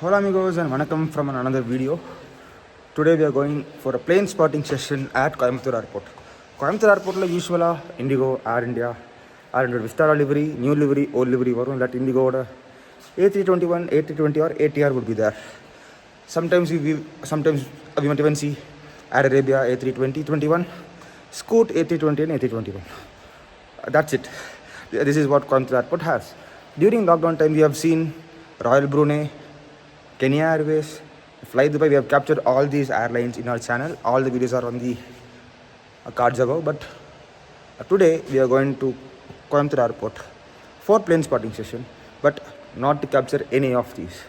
Hola amigos and vanakkam from another video. Today we are going for a plane spotting session at Coimbatore Airport. Coimbatore Airport la usual Indigo, Air India, Air India Vistara livery, new livery, old livery varum. That Indigo A321, A320 or ATR would be there. Sometimes we might even see Air Arabia A320, 21, Scoot A320 and A321. That's it. This is what Coimbatore Airport has. During lockdown time, we have seen Royal Brunei, Kenya Airways, Fly Dubai. We have captured all these airlines in our channel. All the videos are on the cards above. But today we are going to Coimbatore Airport for plane spotting session, but not to capture any of these.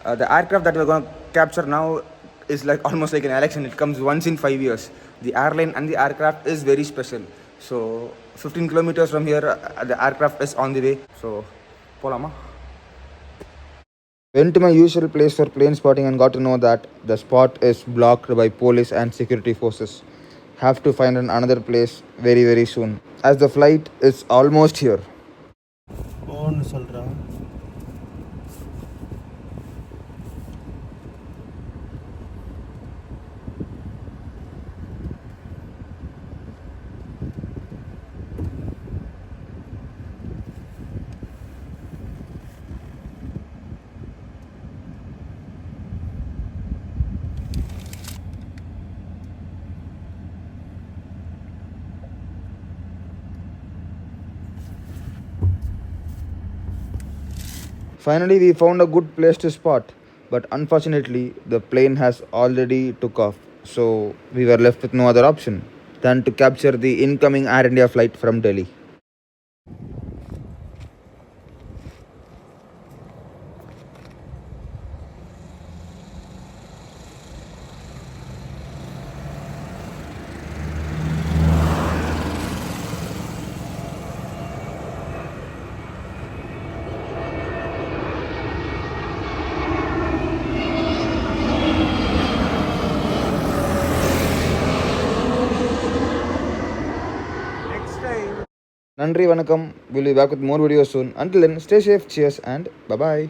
The aircraft that we're going to capture now is like almost like an election. It comes once in 5 years. The airline and the aircraft is very special. So 15 kilometers from here, the aircraft is on the way. So, polama. Went to my usual place for plane spotting and got to know that the spot is blocked by police and security forces. Have to find another place very soon, as the flight is almost here. Finally, we found a good place to spot, but unfortunately, the plane has already took off, so we were left with no other option than to capture the incoming Air India flight from Delhi. Nandri Vanakkam. We'll be back with more videos soon. Until then, stay safe, cheers, and bye bye.